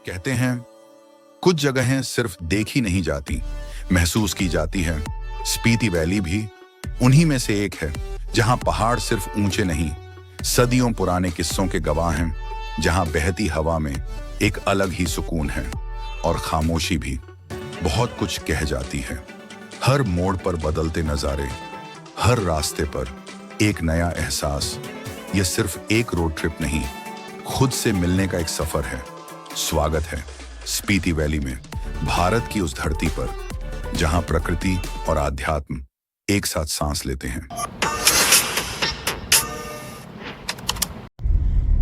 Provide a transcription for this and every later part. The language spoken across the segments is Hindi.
कहते हैं कुछ जगहें सिर्फ देखी नहीं जाती, महसूस की जाती है। स्पीति वैली भी उन्हीं में से एक है, जहां पहाड़ सिर्फ ऊंचे नहीं, सदियों पुराने किस्सों के गवाह हैं, जहां बहती हवा में एक अलग ही सुकून है और खामोशी भी बहुत कुछ कह जाती है। हर मोड़ पर बदलते नजारे, हर रास्ते पर एक नया एहसास। यह सिर्फ एक रोड ट्रिप नहीं, खुद से मिलने का एक सफर है। स्वागत है स्पीति वैली में, भारत की उस धरती पर जहां प्रकृति और आध्यात्म एक साथ सांस लेते हैं।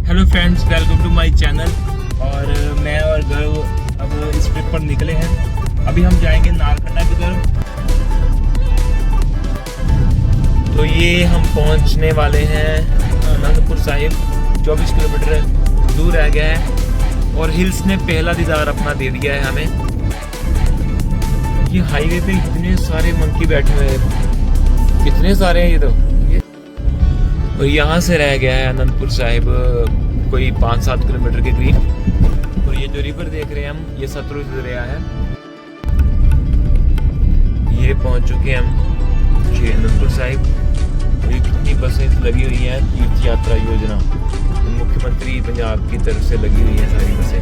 Hello friends, welcome to my channel. और मैं और गर्व अब इस ट्रिप पर निकले हैं। अभी हम जाएंगे नारकंडा की तरफ। तो ये हम पहुंचने वाले हैं आनंदपुर साहिब। 24 किलोमीटर दूर रह गया है और हिल्स ने पहला दीदार अपना दे दिया है हमें। ये हाईवे पे इतने सारे मंकी बैठे हुए हैं, कितने सारे हैं ये तो। और यहाँ से रह गया है आनंदपुर साहिब कोई 5-7 किलोमीटर के करीब। और ये जो रिवर देख रहे हैं हम, ये सतलुज दरिया है। ये पहुंच चुके हैं हम श्री आनंदपुर साहिब। ये कितनी बसें लगी हुई हैं, तीर्थ यात्रा योजना मुख्यमंत्री पंजाब की तरफ से लगी हुई हैं सारी बसें।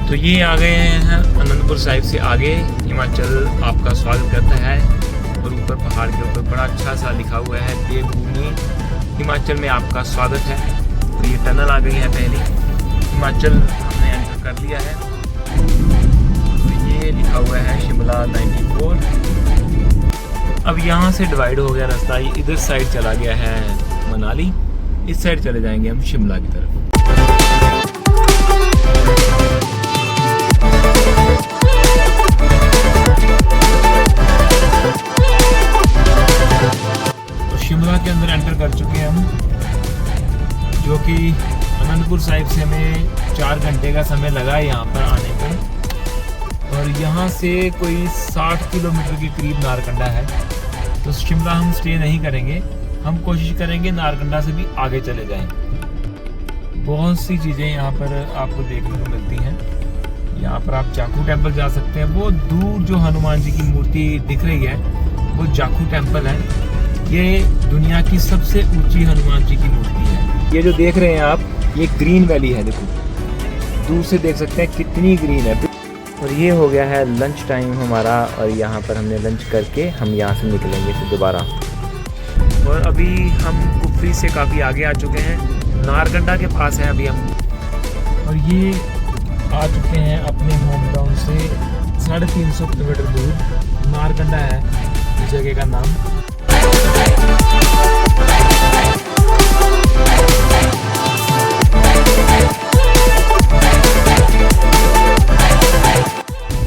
तो ये आ गए हैं आनंदपुर साहिब से आगे। हिमाचल आपका स्वागत करता है। और ऊपर पहाड़ के ऊपर बड़ा अच्छा सा लिखा हुआ है, देवभूमि हिमाचल में आपका स्वागत है। तो ये टनल आ गई है पहली। हिमाचल हमने एंटर कर लिया है। तो ये लिखा हुआ है शिमला 94। अब यहाँ से डिवाइड हो गया रास्ता, इधर साइड चला गया है मनाली, इस साइड चले जाएंगे हम शिमला की तरफ। शिमला के अंदर एंटर कर चुके हैं हम, जो कि आनंदपुर साहिब से हमें 4 घंटे का समय लगा है यहाँ पर आने पर। और यहाँ से कोई 60 किलोमीटर के करीब नारकंडा है। तो शिमला हम स्टे नहीं करेंगे, हम कोशिश करेंगे नारकंडा से भी आगे चले जाएं। बहुत सी चीज़ें यहाँ पर आपको देखने को मिलती हैं। यहाँ पर आप जाखू टेम्पल जा सकते हैं। वो दूर जो हनुमान जी की मूर्ति दिख रही है वो जाखू टेम्पल है। ये दुनिया की सबसे ऊंची हनुमान जी की मूर्ति है। ये जो देख रहे हैं आप, ये ग्रीन वैली है। देखो दूर से देख सकते हैं कितनी ग्रीन है। और ये हो गया है लंच टाइम हमारा, और यहाँ पर हमने लंच करके हम यहाँ से निकलेंगे फिर दोबारा। और अभी हम कुफरी से काफ़ी आगे आ चुके हैं, नारकंडा के पास है अभी हम। और ये आ चुके हैं अपने होम टाउन से 350 किलोमीटर दूर। नारकंडा है इस जगह का नाम।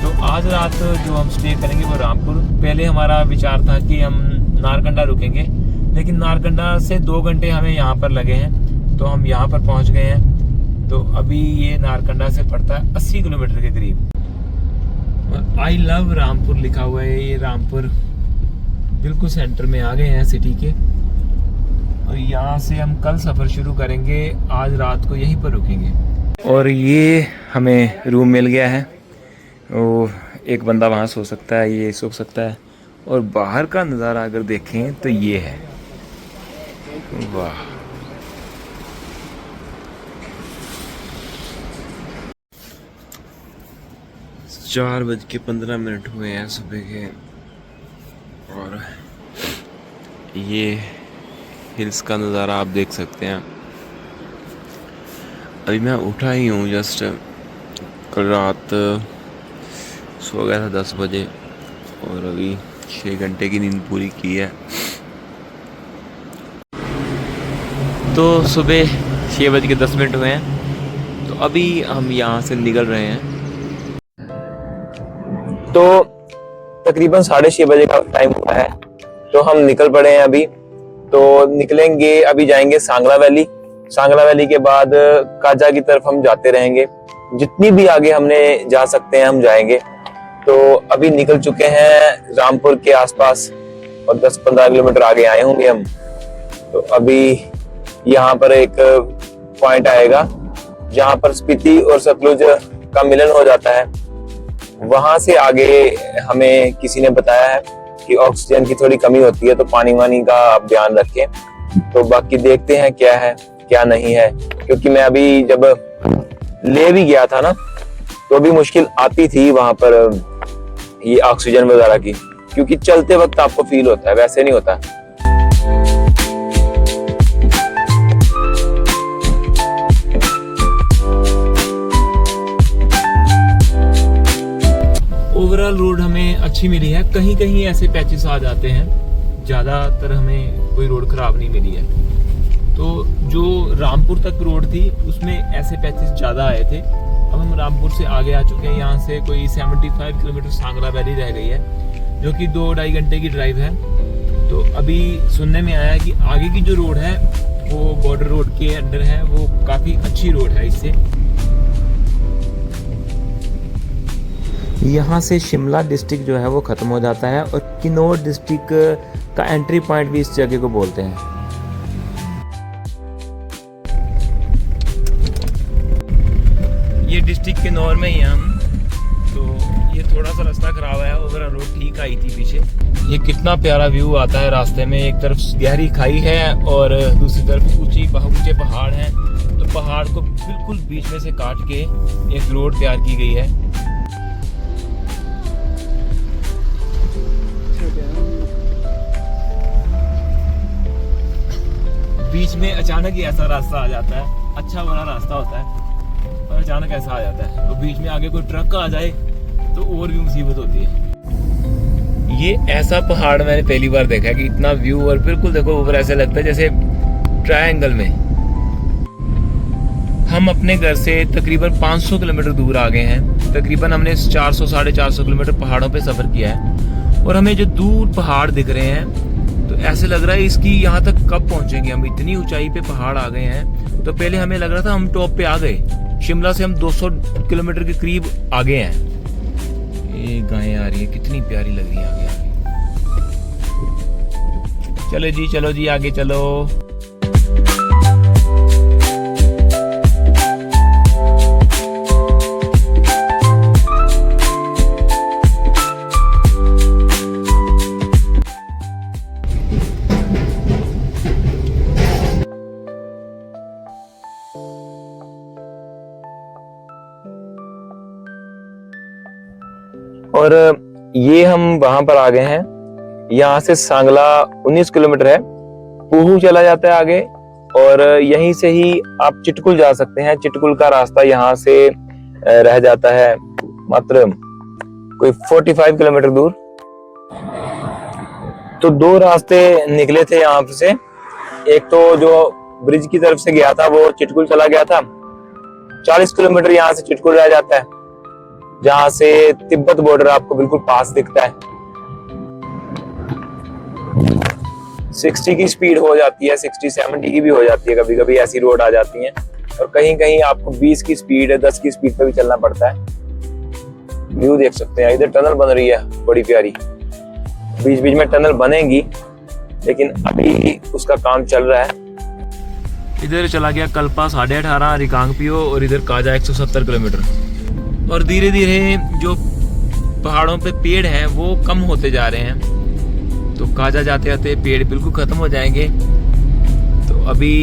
तो आज रात जो हम स्टे करेंगे वो रामपुर। पहले हमारा विचार था कि हम नारकंडा रुकेंगे, लेकिन नारकंडा से 2 घंटे हमें यहाँ पर लगे हैं, तो हम यहाँ पर पहुँच गए हैं। तो अभी ये नारकंडा से पड़ता है 80 किलोमीटर के करीब। आई लव रामपुर लिखा हुआ है। ये रामपुर बिल्कुल सेंटर में आ गए हैं सिटी के। और यहाँ से हम कल सफ़र शुरू करेंगे, आज रात को यहीं पर रुकेंगे। और ये हमें रूम मिल गया है। वो एक बंदा वहाँ सो सकता है, ये सो सकता है। और बाहर का नज़ारा अगर देखें तो ये है, वाह। चार 4:15 हुए हैं सुबह के। और ये हिल्स का नज़ारा आप देख सकते हैं। अभी मैं उठा ही हूँ जस्ट। कल रात सो गया था 10 बजे और अभी 6 घंटे की नींद पूरी की है। तो सुबह 6:10 हुए हैं। तो अभी हम यहाँ से निकल रहे हैं। तो तकरीबन 6:30 बजे का टाइम हुआ है, तो हम निकल पड़े हैं अभी। तो निकलेंगे, अभी जाएंगे सांगला वैली। सांगला वैली के बाद काजा की तरफ हम जाते रहेंगे। जितनी भी आगे हमने जा सकते हैं हम जाएंगे। तो अभी निकल चुके हैं रामपुर के आसपास और 10-15 किलोमीटर आगे आए होंगे हम। तो अभी यहाँ पर एक पॉइंट आएगा जहाँ पर स्पीति और सतलुज का मिलन हो जाता है। वहां से आगे हमें किसी ने बताया है कि ऑक्सीजन की थोड़ी कमी होती है, तो पानी वानी का आप ध्यान रखें। तो बाकी देखते हैं क्या है क्या नहीं है, क्योंकि मैं अभी जब ले भी गया था ना तो भी मुश्किल आती थी वहां पर ये ऑक्सीजन वगैरह की, क्योंकि चलते वक्त आपको फील होता है, वैसे नहीं होता। ओवरऑल रोड हमें अच्छी मिली है, कहीं कहीं ऐसे पैचेस आ जाते हैं, ज़्यादातर हमें कोई रोड खराब नहीं मिली है। तो जो रामपुर तक रोड थी उसमें ऐसे पैचेस ज़्यादा आए थे। अब हम रामपुर से आगे आ चुके हैं, यहाँ से कोई 75 किलोमीटर सांगला वैली रह गई है, जो कि 2-2.5 घंटे की ड्राइव है। तो अभी सुनने में आया है कि आगे की जो रोड है वो बॉर्डर रोड के अंडर है, वो काफ़ी अच्छी रोड है। इससे यहाँ से शिमला डिस्ट्रिक्ट जो है वो ख़त्म हो जाता है और किन्नौर डिस्ट्रिक्ट का एंट्री पॉइंट भी इस जगह को बोलते हैं। ये डिस्ट्रिक्ट किन्नौर में ही हैं हम। तो ये थोड़ा सा रास्ता खराब है, ओवरऑल रोड ठीक आई थी पीछे। ये कितना प्यारा व्यू आता है रास्ते में, एक तरफ गहरी खाई है और दूसरी तरफ ऊंचे पहाड़ हैं। तो पहाड़ को बिल्कुल बीच में से काट के एक रोड तैयार की गई है। बीच में अचानक ही ऐसा रास्ता आ जाता है, अच्छा वाला रास्ता होता है और अचानक ऐसा आ जाता है। तो बीच में आगे कोई ट्रक आ जाए तो और भी मुसीबत होती है। ये ऐसा पहाड़ मैंने पहली बार देखा है कि इतना व्यू, और बिल्कुल देखो ऊपर ऐसे लगता है जैसे ट्रायंगल में। हम अपने घर से तकरीबन 500 किलोमीटर दूर आ गए हैं। तकरीबन हमने 400-450 किलोमीटर पहाड़ों पे सफ़र किया है और हमें जो दूर पहाड़ दिख रहे हैं तो ऐसे लग रहा है इसकी यहाँ तक कब पहुँचेंगे हम, इतनी ऊंचाई पे पहाड़ आ गए हैं। तो पहले हमें लग रहा था हम टॉप पे आ गए, शिमला से हम 200 किलोमीटर के करीब आगे हैं। ये गायें आ रही है, कितनी प्यारी लग रही है आगे आगे। चलो जी आगे चलो। और ये हम वहां पर आ गए हैं। यहाँ से सांगला 19 किलोमीटर है, पूहू चला जाता है आगे, और यहीं से ही आप चिटकुल जा सकते हैं। चिटकुल का रास्ता यहाँ से रह जाता है मात्र कोई 45 किलोमीटर दूर। तो 2 रास्ते निकले थे यहाँ से। एक तो जो ब्रिज की तरफ से गया था वो चिटकुल चला गया था, 40 किलोमीटर यहाँ से चिटकुल रह जाता है, जहां से तिब्बत बॉर्डर आपको बिल्कुल पास दिखता है। 60 की स्पीड हो जाती है, 60-70 की भी हो जाती है, कभी कभी ऐसी रोड आ जाती हैं। और कहीं कहीं आपको 20 की स्पीड, 10 की स्पीड पे भी चलना पड़ता है। व्यू देख सकते हैं, इधर टनल बन रही है बड़ी प्यारी, बीच बीच में टनल बनेगी, लेकिन अभी उसका काम चल रहा है। इधर चला गया कल्पा 18.5 रिकांगपियो, और इधर काजा 170 किलोमीटर। और धीरे धीरे जो पहाड़ों पे पेड़ हैं वो कम होते जा रहे हैं। तो काजा जाते जाते पेड़ बिल्कुल ख़त्म हो जाएंगे। तो अभी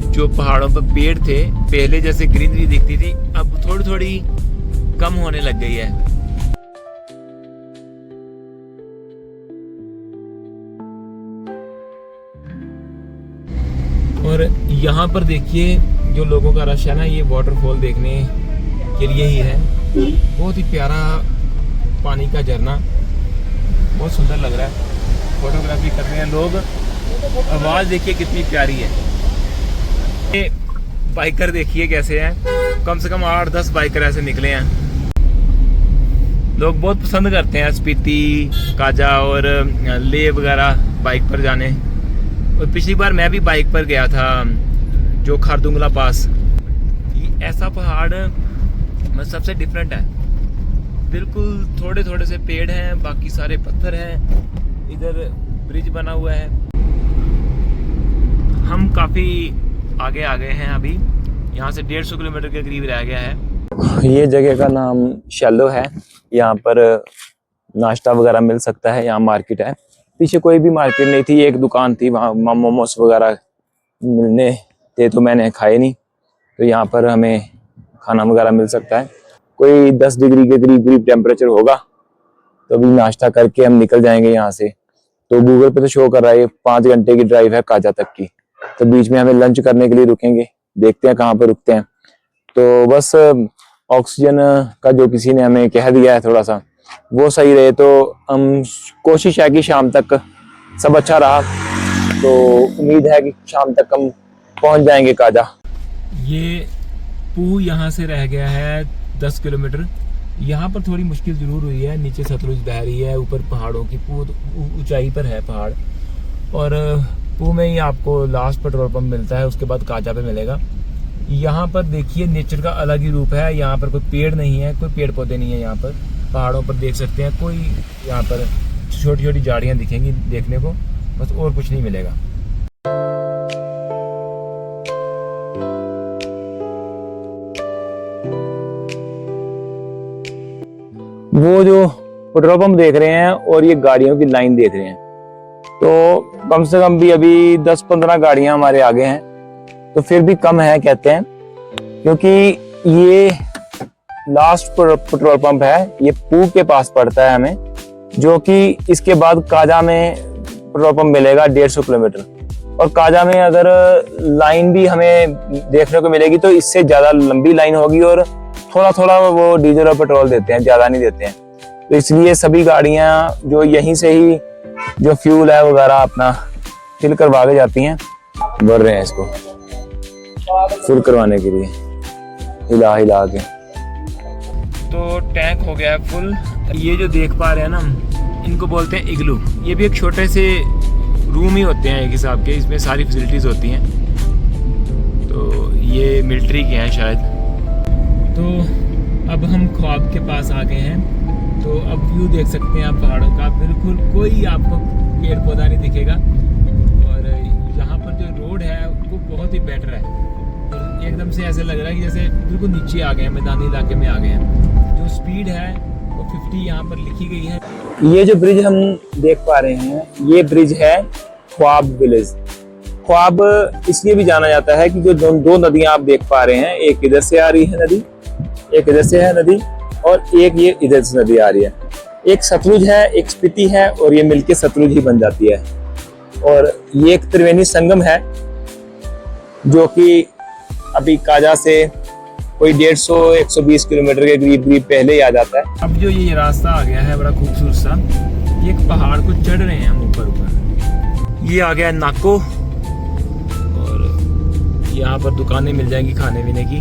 जो पहाड़ों पे पेड़ थे, पहले जैसे ग्रीनरी दिखती थी, अब थोड़ी थोड़ी कम होने लग गई है। और यहाँ पर देखिए जो लोगों का रश है ना, ये वाटरफॉल देखने के लिए ही है। बहुत ही प्यारा पानी का झरना, बहुत सुंदर लग रहा है। फोटोग्राफी कर रहे हैं लोग। आवाज़ देखिए कितनी प्यारी है। ये बाइकर देखिए कैसे हैं, कम से कम 8-10 बाइकर ऐसे निकले हैं। लोग बहुत पसंद करते हैं स्पीति, काजा और ले वगैरह बाइक पर जाने। और पिछली बार मैं भी बाइक पर गया था जो खारदुंगला पास। ऐसा पहाड़ सबसे डिफरेंट है। बिल्कुल थोड़े थोड़े से पेड़ हैं, बाकी सारे पत्थर हैं। इधर ब्रिज बना हुआ है। हम काफ़ी आगे आ गए हैं अभी, यहाँ से 150 किलोमीटर के करीब रह गया है। ये जगह का नाम शैलो है। यहाँ पर नाश्ता वगैरह मिल सकता है। यहाँ मार्केट है, पीछे कोई भी मार्केट नहीं थी, एक दुकान थी, वहाँ मोमोस वगैरह मिलने थे तो मैंने खाए नहीं। तो यहाँ पर हमें खाना वगैरह मिल सकता है। कोई 10 डिग्री के करीब टेम्परेचर होगा। तो अभी नाश्ता करके हम निकल जाएंगे यहाँ से। तो गूगल पे तो शो कर रहा है 5 घंटे की ड्राइव है काजा तक की। तो बीच में हमें लंच करने के लिए रुकेंगे, देखते हैं कहाँ पर रुकते हैं। तो बस ऑक्सीजन का जो किसी ने हमें कह दिया है थोड़ा सा वो सही रहे, तो हम कोशिश है कि शाम तक सब अच्छा रहा तो उम्मीद है कि शाम तक हम पहुंच जाएंगे काजा। ये पूह यहाँ से रह गया है 10 किलोमीटर। यहाँ पर थोड़ी मुश्किल जरूर हुई है, नीचे सतलुज बह रही है, ऊपर पहाड़ों की पूह ऊंचाई पर है पहाड़। और पूह में ही आपको लास्ट पेट्रोल पंप मिलता है, उसके बाद काजा पे मिलेगा। यहाँ पर देखिए नेचर का अलग ही रूप है। यहाँ पर कोई पेड़ नहीं है, कोई पेड़ पौधे नहीं है। यहाँ पर पहाड़ों पर देख सकते हैं कोई, यहाँ पर छोटी छोटी झाड़ियाँ दिखेंगी देखने को, बस और कुछ नहीं मिलेगा। वो जो पेट्रोल पंप देख रहे हैं और ये गाड़ियों की लाइन देख रहे हैं, तो कम से कम भी अभी 10-15 गाड़ियां हमारे आगे हैं। तो फिर भी कम है कहते हैं, क्योंकि ये लास्ट पेट्रोल पंप है, ये पूह के पास पड़ता है हमें, जो कि इसके बाद काजा में पेट्रोल पंप मिलेगा 150 किलोमीटर। और काजा में अगर लाइन भी हमें देखने को मिलेगी तो इससे ज्यादा लंबी लाइन होगी और थोड़ा थोड़ा वो डीजल और पेट्रोल देते हैं, ज्यादा नहीं देते हैं। तो इसलिए सभी गाड़ियां जो यहीं से ही जो फ्यूल है वगैरह अपना फिल करवा के जाती हैं। भर रहे हैं इसको फुल करवाने के लिए हिला हिला के। तो टैंक हो गया है फुल। ये जो देख पा रहे हैं ना, इनको बोलते हैं इग्लू। ये भी एक छोटे से रूम ही होते हैं एक हिसाब के, इसमें सारी फैसिलिटीज होती हैं। तो ये मिलिट्री के हैं शायद। तो अब हम ख्वाब के पास आ गए हैं। तो अब व्यू देख सकते हैं आप पहाड़ों का, बिल्कुल कोई आपको पेड़ पौधा नहीं दिखेगा। और यहाँ पर जो रोड है वो बहुत ही बेटर है, और एकदम से ऐसे लग रहा है कि जैसे बिल्कुल नीचे आ गए हैं, मैदानी इलाके में आ गए हैं। जो स्पीड है वो 50 यहाँ पर लिखी गई है। ये जो ब्रिज हम देख पा रहे हैं, ये ब्रिज है ख्वाब विलेज। ख्वाब इसलिए भी जाना जाता है कि जो दो नदियां आप देख पा रहे हैं, एक इधर से आ रही है नदी, एक इधर से है नदी, और एक ये इधर से नदी आ रही है। एक सतलुज है, एक स्पीति है, और ये मिलके सतलुज ही बन जाती है। और ये एक त्रिवेणी संगम है जो कि अभी काजा से कोई 150-120 किलोमीटर के करीब पहले ही आ जाता है। अब जो ये रास्ता आ गया है बड़ा खूबसूरत सा, ये एक पहाड़ को चढ़ रहे हैं हम ऊपर। ये आ गया नाको, और यहाँ पर दुकानें मिल जाएंगी खाने पीने की।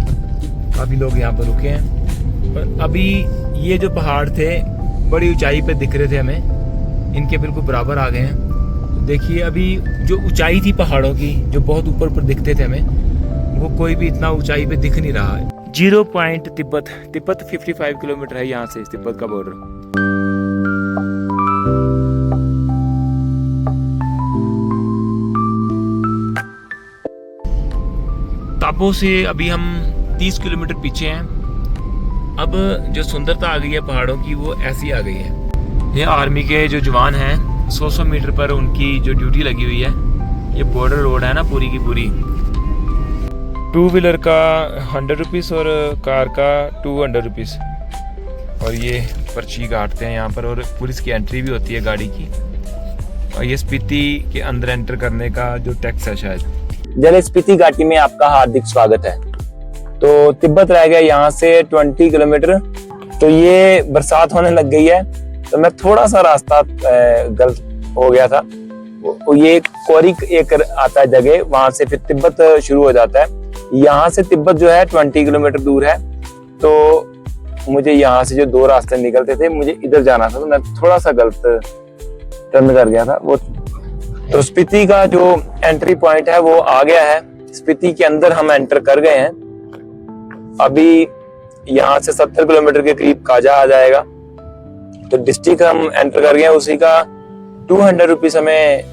काफी लोग यहाँ पर रुके हैं। पर अभी ये जो पहाड़ थे बड़ी ऊंचाई पे दिख रहे थे हमें, इनके बिल्कुल बराबर आ गए हैं। तो देखिए अभी जो ऊंचाई थी पहाड़ों की, जो बहुत ऊपर दिखते थे हमें, वो कोई भी इतना ऊंचाई पे दिख नहीं रहा है। 0 पॉइंट तिब्बत 55 किलोमीटर है यहाँ से तिब्बत का बॉर्डर। तापो से अभी हम 30 किलोमीटर पीछे हैं। अब जो सुंदरता आ गई है पहाड़ों की वो ऐसी आ गई है। ये आर्मी के जो जवान हैं 100 मीटर पर उनकी जो ड्यूटी लगी हुई है। ये बॉर्डर रोड है ना पूरी की पूरी। 2 व्हीलर का 100 रुपीज़ और कार का 200 रुपीज़। और ये पर्ची काटते हैं यहाँ पर, और पुलिस की एंट्री भी होती है गाड़ी की। और ये स्पीति के अंदर एंटर करने का जो टैक्स है शायद। जल स्पीति घाटी में आपका हार्दिक स्वागत है। तो तिब्बत रह गया यहाँ से 20 किलोमीटर। तो ये बरसात होने लग गई है, तो मैं थोड़ा सा रास्ता गलत हो गया था। ये कोरिक एक आता है जगह, वहां से फिर तिब्बत शुरू हो जाता है। यहाँ से तिब्बत जो है 20 किलोमीटर दूर है। तो मुझे यहाँ से जो 2 रास्ते निकलते थे, मुझे इधर जाना था, तो मैं थोड़ा सा गलत टर्न कर गया था वो। तो स्पीति का जो एंट्री पॉइंट है वो आ गया है। स्पीति के अंदर हम एंटर कर गए हैं। अभी यहाँ से 70 किलोमीटर के करीब काजा आ जाएगा। तो डिस्ट्रिक्ट हम एंटर कर गए, उसी का 200 रुपीज हमें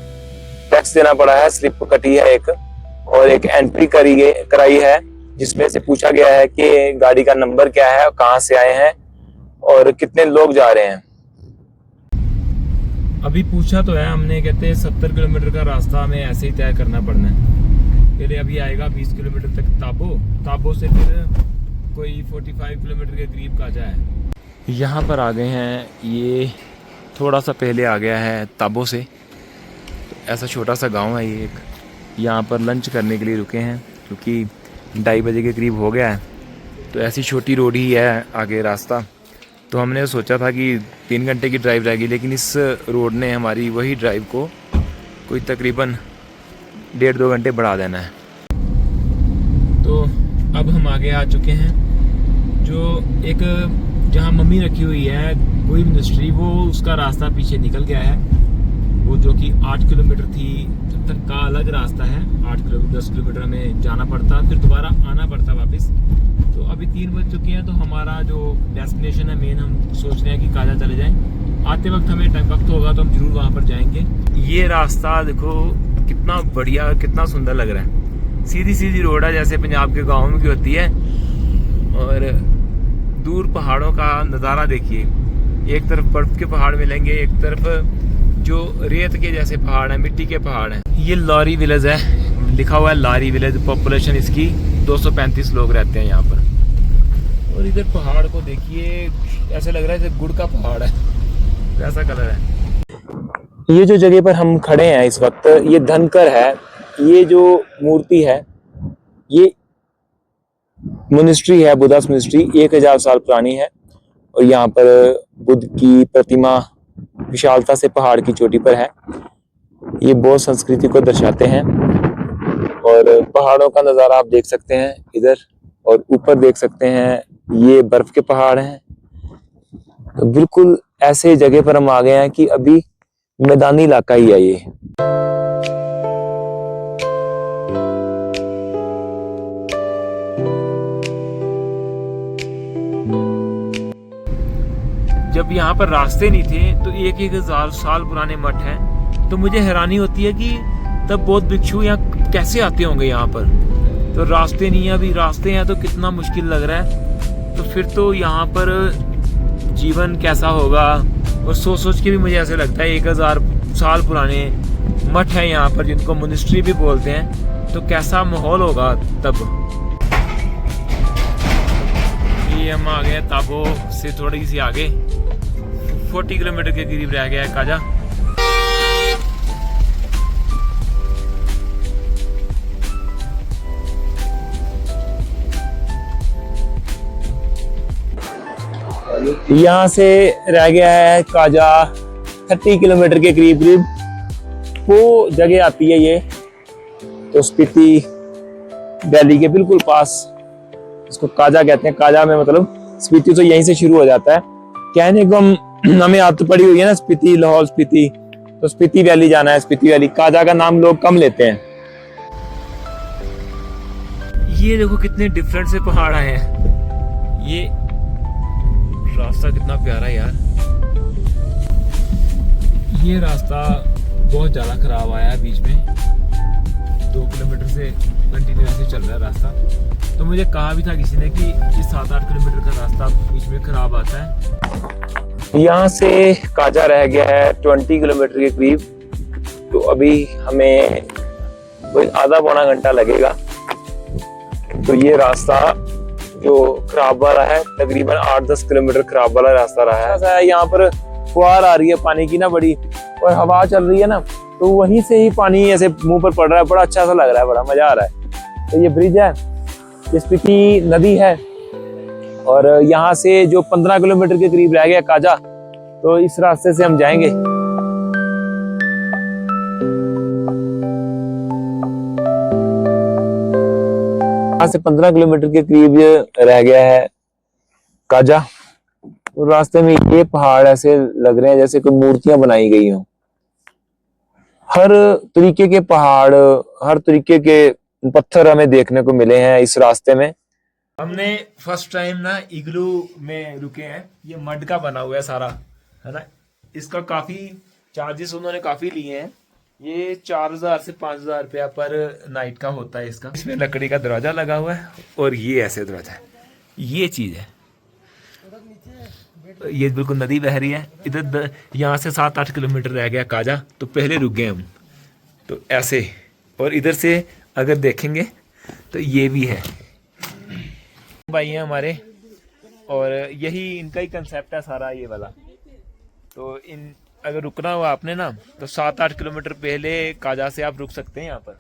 टैक्स देना पड़ा है। स्लिप कटी है एक, और एक एंट्री कराई है जिसमें से पूछा गया है कि गाड़ी का नंबर क्या है, कहाँ से आए हैं और कितने लोग जा रहे हैं। अभी पूछा तो है हमने, कहते हैं 70 किलोमीटर का रास्ता हमें ऐसे ही तय करना पड़ना है। पहले अभी आएगा 20 किलोमीटर तक ताबो से फिर कोई 45 किलोमीटर के करीब काजा है। यहाँ पर आ गए हैं, ये थोड़ा सा पहले आ गया है ताबो से। तो ऐसा छोटा सा गांव है ये एक, यहाँ पर लंच करने के लिए रुके हैं क्योंकि 2:30 बजे के करीब हो गया है। तो ऐसी छोटी रोड ही है आगे रास्ता। तो हमने सोचा था कि 3 घंटे की ड्राइव रहेगी, लेकिन इस रोड ने हमारी वही ड्राइव को कोई तकरीबन 1.5-2 घंटे बढ़ा देना है। तो अब हम आगे आ चुके हैं, जो एक जहाँ मम्मी रखी हुई है कोई मिनिस्ट्री, वो उसका रास्ता पीछे निकल गया है। वो जो कि 8 किलोमीटर थी तब तक का अलग रास्ता है। 8 किलोमीटर 10 किलोमीटर हमें जाना पड़ता, फिर दोबारा आना पड़ता वापस। तो अभी 3 बज चुके हैं, तो हमारा जो डेस्टिनेशन है मेन, हम सोच रहे हैं कि काजा चले जाएं। आते वक्त हमें टाइम वक्त होगा तो हम जरूर वहाँ पर जाएंगे। ये रास्ता देखो कितना बढ़िया, कितना सुंदर लग रहा है। सीधी सीधी रोड है जैसे पंजाब के गाँव में की होती है, और दूर पहाड़ों का नज़ारा देखिए। एक तरफ बर्फ के पहाड़ मिलेंगे, एक तरफ जो रेत के जैसे पहाड़ हैं, मिट्टी के पहाड़ हैं। ये लारी विलेज है, लिखा हुआ है लारी विलेज। पॉपुलेशन इसकी 235 लोग रहते हैं यहाँ पर। और इधर पहाड़ को देखिए, ऐसे लग रहा है जैसे गुड़ का पहाड़ है, वैसा कलर है। ये जो जगह पर हम खड़े हैं इस वक्त, ये धनकर है। ये जो मूर्ति है ये मिनिस्ट्री है, बुद्धास मिनिस्ट्री, 1000 साल पुरानी है। और यहाँ पर बुद्ध की प्रतिमा विशालता से पहाड़ की चोटी पर है। ये बौद्ध संस्कृति को दर्शाते हैं। और पहाड़ों का नज़ारा आप देख सकते हैं इधर, और ऊपर देख सकते हैं ये बर्फ के पहाड़ हैं। तो बिल्कुल ऐसे जगह पर हम आ गए हैं कि अभी मैदानी इलाका ही है ये। जब यहाँ पर रास्ते नहीं थे तो 1000 साल पुराने मठ हैं। तो मुझे हैरानी होती है कि तब बौद्ध भिक्षु यहाँ कैसे आते होंगे यहाँ पर। तो रास्ते नहीं है, अभी रास्ते हैं तो कितना मुश्किल लग रहा है। तो फिर तो यहाँ पर जीवन कैसा होगा। और सोच सोच के भी मुझे ऐसे लगता है 1000 साल पुराने मठ हैं यहाँ पर, जिनको मिनिस्ट्री भी बोलते हैं। तो कैसा माहौल होगा तब। ये हम आ गए ताबो से थोड़ी सी आगे, 40 किलोमीटर के करीब रह गया है काजा। यहाँ से रह गया है काजा 30 किलोमीटर के करीब वो जगह आती है ये। तो स्पीति वैली के बिल्कुल पास इसको काजा कहते हैं। काजा में मतलब स्पीति तो यहीं से शुरू हो जाता है। कहने को हमें आदत पड़ी हुई है ना, स्पीति, लाहौल स्पीति, तो स्पीति वैली जाना है। स्पीति वैली, काजा का नाम लोग कम लेते हैं। ये देखो कितने डिफरेंट से पहाड़ आए हैं। ये रास्ता कितना प्यारा है यार। ये रास्ता बहुत ज्यादा खराब आया है बीच में, 2 किलोमीटर से कंटिन्यू ऐसे चल रहा है रास्ता। तो मुझे कहा भी था किसी ने कि ये 7-8 किलोमीटर का रास्ता बीच में खराब आता है। यहाँ से काजा रह गया है 20 किलोमीटर के करीब। तो अभी हमें कोई आधा-पौना घंटा लगेगा। तो ये रास्ता जो खराब वाला है, तकरीबन 8-10 किलोमीटर खराब वाला रास्ता रहा है। यहाँ पर फुहार आ रही है पानी की ना बड़ी, और हवा चल रही है ना, तो वहीं से ही पानी ऐसे मुंह पर पड़ रहा है। बड़ा अच्छा सा लग रहा है, बड़ा मजा आ रहा है। तो ये ब्रिज है, ये स्पीति नदी है। और यहाँ से जो 15 किलोमीटर के करीब रह गया काजा, तो इस रास्ते से हम जाएंगे। यहाँ से 15 किलोमीटर के करीब रह गया है काजा। तो रास्ते में ये पहाड़ ऐसे लग रहे हैं जैसे कोई मूर्तियां बनाई गई हों। हर तरीके के पहाड़, हर तरीके के पत्थर हमें देखने को मिले हैं इस रास्ते में। हमने फर्स्ट टाइम ना इग्लू में रुके हैं। ये मड का बना हुआ है सारा, है ना। इसका काफ़ी चार्जेस उन्होंने काफ़ी लिए हैं, ये 4000 से 5000 रुपया पर नाइट का होता है इसका। इसमें लकड़ी का दरवाज़ा लगा हुआ है और ये ऐसे दरवाज़ा है, ये चीज़ है। ये बिल्कुल नदी बह रही है इधर, यहाँ से 7-8 किलोमीटर रह गया काजा, तो पहले रुक गए हम, तो ऐसे। और इधर से अगर देखेंगे तो ये भी है भाई हैं हमारे, और यही इनका ही कंसेप्ट है सारा ये वाला। तो इन अगर रुकना हुआ आपने ना, तो 7-8 किलोमीटर पहले काजा से आप रुक सकते हैं यहाँ पर।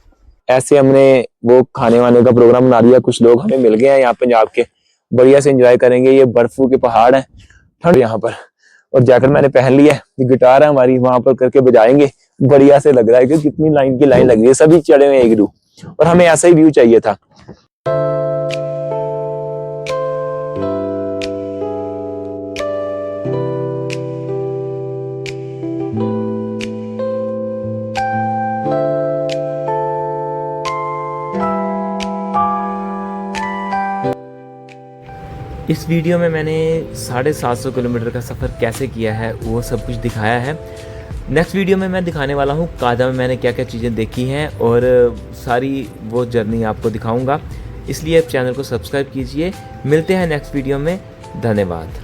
ऐसे हमने वो खाने वाने का प्रोग्राम बना दिया, कुछ लोग हमें मिल गए हैं यहाँ पंजाब के, बढ़िया से एंजॉय करेंगे। ये बर्फू के पहाड़ हैं, ठंड यहाँ पर, और जैकेट मैंने पहन लिया है। ये गिटार है हमारी, वहां पर करके बजाएंगे, बढ़िया से लग रहा है कि कितनी लाइन की लाइन लग रही है, सभी चढ़े हुए एक रू, और हमें ऐसा ही व्यू चाहिए था। इस वीडियो में मैंने 750 किलोमीटर का सफ़र कैसे किया है वो सब कुछ दिखाया है। नेक्स्ट वीडियो में मैं दिखाने वाला हूँ काजा में मैंने क्या क्या चीज़ें देखी हैं, और सारी वो जर्नी आपको दिखाऊंगा। इसलिए चैनल को सब्सक्राइब कीजिए। मिलते हैं नेक्स्ट वीडियो में। धन्यवाद।